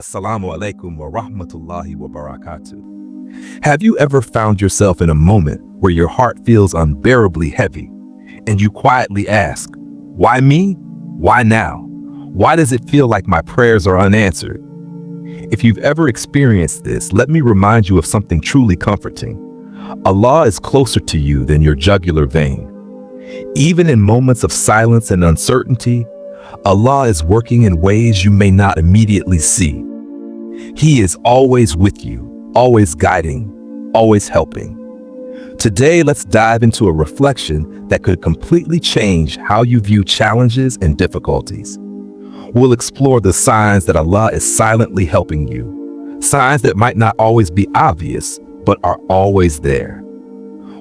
Assalamu alaikum wa rahmatullahi wa barakatuh. Have you ever found yourself in a moment where your heart feels unbearably heavy and you quietly ask, why me? Why now? Why does it feel like my prayers are unanswered? If you've ever experienced this, let me remind you of something truly comforting. Allah is closer to you than your jugular vein. Even in moments of silence and uncertainty, Allah is working in ways you may not immediately see. He is always with you, always guiding, always helping. Today, let's dive into a reflection that could completely change how you view challenges and difficulties. We'll explore the signs that Allah is silently helping you, signs that might not always be obvious, but are always there.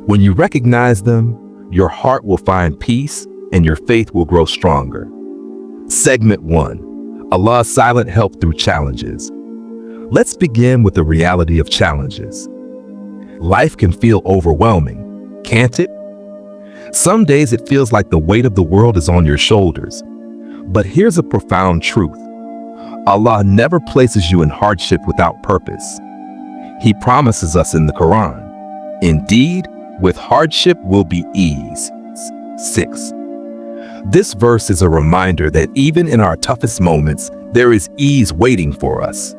When you recognize them, your heart will find peace and your faith will grow stronger. Segment 1. Allah's silent help through challenges. Let's begin with the reality of challenges. Life can feel overwhelming, can't it? Some days it feels like the weight of the world is on your shoulders. But here's a profound truth. Allah never places you in hardship without purpose. He promises us in the Quran, indeed, with hardship will be ease. 6. This verse is a reminder that even in our toughest moments, there is ease waiting for us.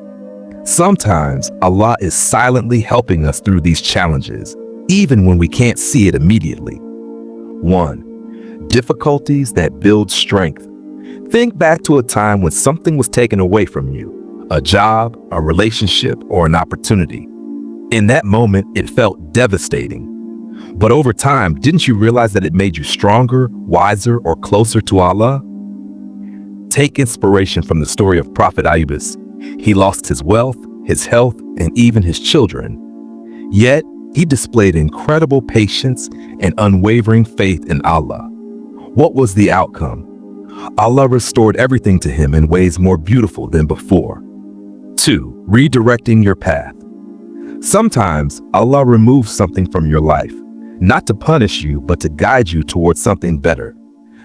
Sometimes Allah is silently helping us through these challenges, even when we can't see it immediately. 1. Difficulties that build strength. Think back to a time when something was taken away from you, a job, a relationship, or an opportunity. In that moment, it felt devastating. But over time, didn't you realize that it made you stronger, wiser, or closer to Allah? Take inspiration from the story of Prophet Ayub. He lost his wealth, his health, and even his children. Yet, he displayed incredible patience and unwavering faith in Allah. What was the outcome? Allah restored everything to him in ways more beautiful than before. 2. Redirecting your path. Sometimes Allah removes something from your life, not to punish you, but to guide you towards something better.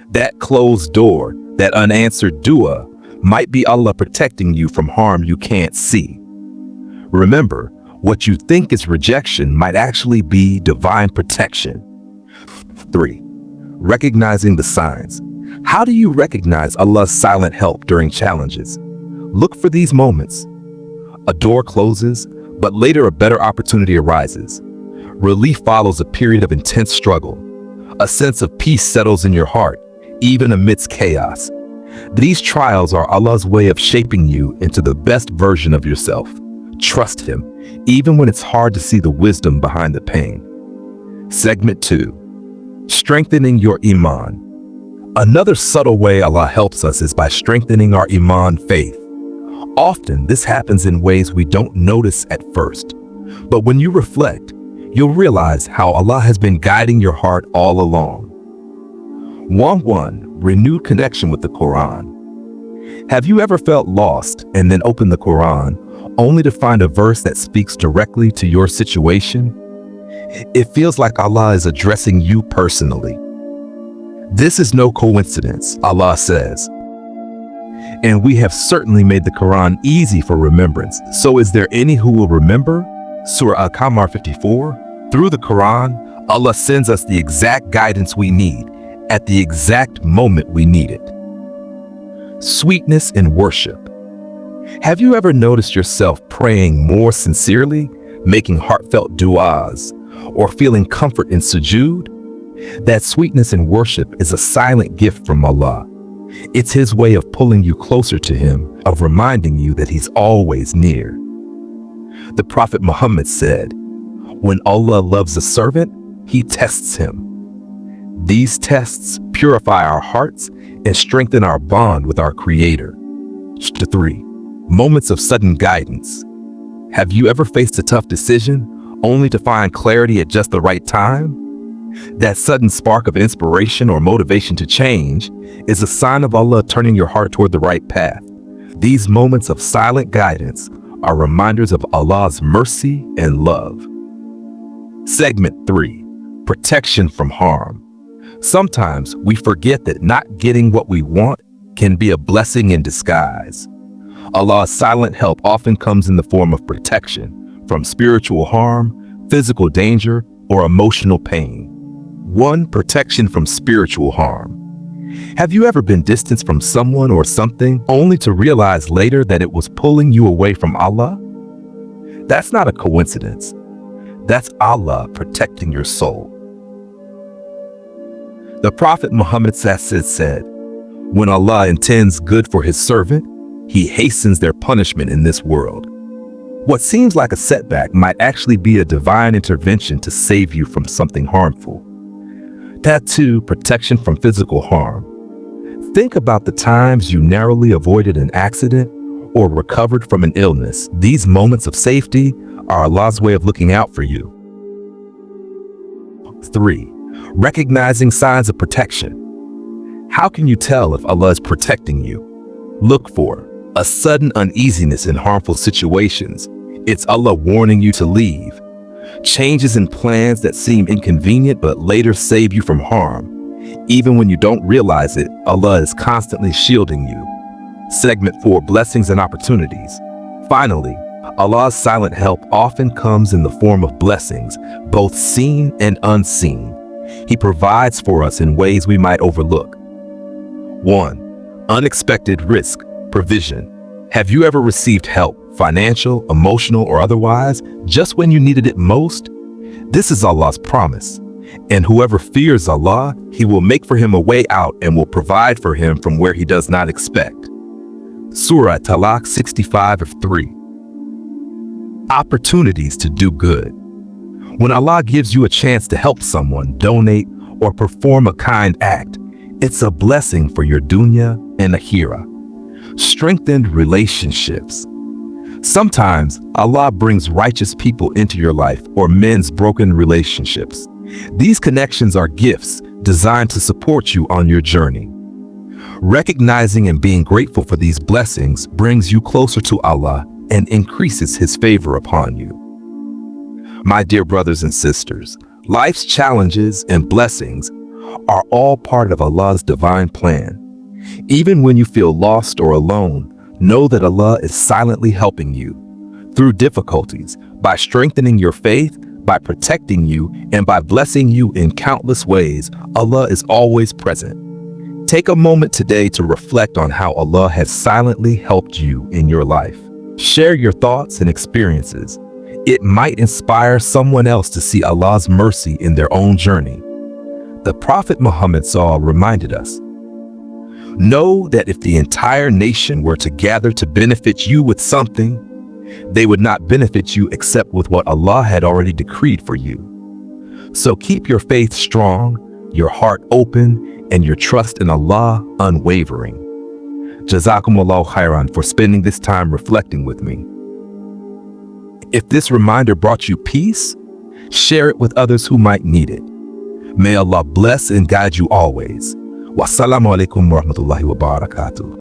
That closed door, that unanswered dua, might be Allah protecting you from harm you can't see. Remember, what you think is rejection might actually be divine protection. 3. Recognizing the signs. How do you recognize Allah's silent help during challenges? Look for these moments. A door closes, but later a better opportunity arises. Relief follows a period of intense struggle. A sense of peace settles in your heart, even amidst chaos. These trials are Allah's way of shaping you into the best version of yourself. Trust Him, even when it's hard to see the wisdom behind the pain. Segment 2. Strengthening your Iman. Another subtle way Allah helps us is by strengthening our Iman faith. Often, this happens in ways we don't notice at first. But when you reflect, you'll realize how Allah has been guiding your heart all along. 1. Renewed connection with the Quran. Have you ever felt lost and then opened the Quran only to find a verse that speaks directly to your situation? It feels like Allah is addressing you personally. This is no coincidence, Allah says. And we have certainly made the Quran easy for remembrance. So is there any who will remember? Surah Al-Qamar 54. Through the Quran, Allah sends us the exact guidance we need at the exact moment we need it. Sweetness in worship. Have you ever noticed yourself praying more sincerely, making heartfelt du'as, or feeling comfort in sujood? That sweetness in worship is a silent gift from Allah. It's His way of pulling you closer to Him, of reminding you that He's always near. The Prophet Muhammad said, "When Allah loves a servant, He tests him." These tests purify our hearts and strengthen our bond with our Creator. 3. Moments of sudden guidance. Have you ever faced a tough decision only to find clarity at just the right time? That sudden spark of inspiration or motivation to change is a sign of Allah turning your heart toward the right path. These moments of silent guidance are reminders of Allah's mercy and love. Segment 3. Protection from harm. Sometimes we forget that not getting what we want can be a blessing in disguise. Allah's silent help often comes in the form of protection from spiritual harm, physical danger, or emotional pain. 1. Protection from spiritual harm. Have you ever been distanced from someone or something only to realize later that it was pulling you away from Allah? That's not a coincidence. That's Allah protecting your soul. The Prophet Muhammad said, "When Allah intends good for his servant, he hastens their punishment in this world." What seems like a setback might actually be a divine intervention to save you from something harmful. That too, protection from physical harm. Think about the times you narrowly avoided an accident or recovered from an illness. These moments of safety are Allah's way of looking out for you. 3. Recognizing signs of protection. How can you tell if Allah is protecting you? Look for a sudden uneasiness in harmful situations. It's Allah warning you to leave. Changes in plans that seem inconvenient but later save you from harm. Even when you don't realize it, Allah is constantly shielding you. Segment 4. Blessings and opportunities. Finally, Allah's silent help often comes in the form of blessings, both seen and unseen. He provides for us in ways we might overlook. 1. Unexpected risk, provision. Have you ever received help, financial, emotional, or otherwise, just when you needed it most? This is Allah's promise. And whoever fears Allah, He will make for him a way out and will provide for him from where he does not expect. Surah Talaq 65:3. Opportunities to do good. When Allah gives you a chance to help someone, donate, or perform a kind act, it's a blessing for your dunya and akhirah. Strengthened relationships. Sometimes Allah brings righteous people into your life or mends broken relationships. These connections are gifts designed to support you on your journey. Recognizing and being grateful for these blessings brings you closer to Allah and increases His favor upon you. My dear brothers and sisters, life's challenges and blessings are all part of Allah's divine plan. Even when you feel lost or alone, know that Allah is silently helping you through difficulties, by strengthening your faith, by protecting you, and by blessing you in countless ways. Allah is always present. Take a moment today to reflect on how Allah has silently helped you in your life. Share your thoughts and experiences. It might inspire someone else to see Allah's mercy in their own journey. The Prophet Muhammad reminded us, "Know that if the entire nation were to gather to benefit you with something, they would not benefit you except with what Allah had already decreed for you. So keep your faith strong, your heart open, and your trust in Allah unwavering." Jazakumullahu khairan for spending this time reflecting with me. If this reminder brought you peace, share it with others who might need it. May Allah bless and guide you always. Wassalamu alaikum wa rahmatullahi wa barakatuh.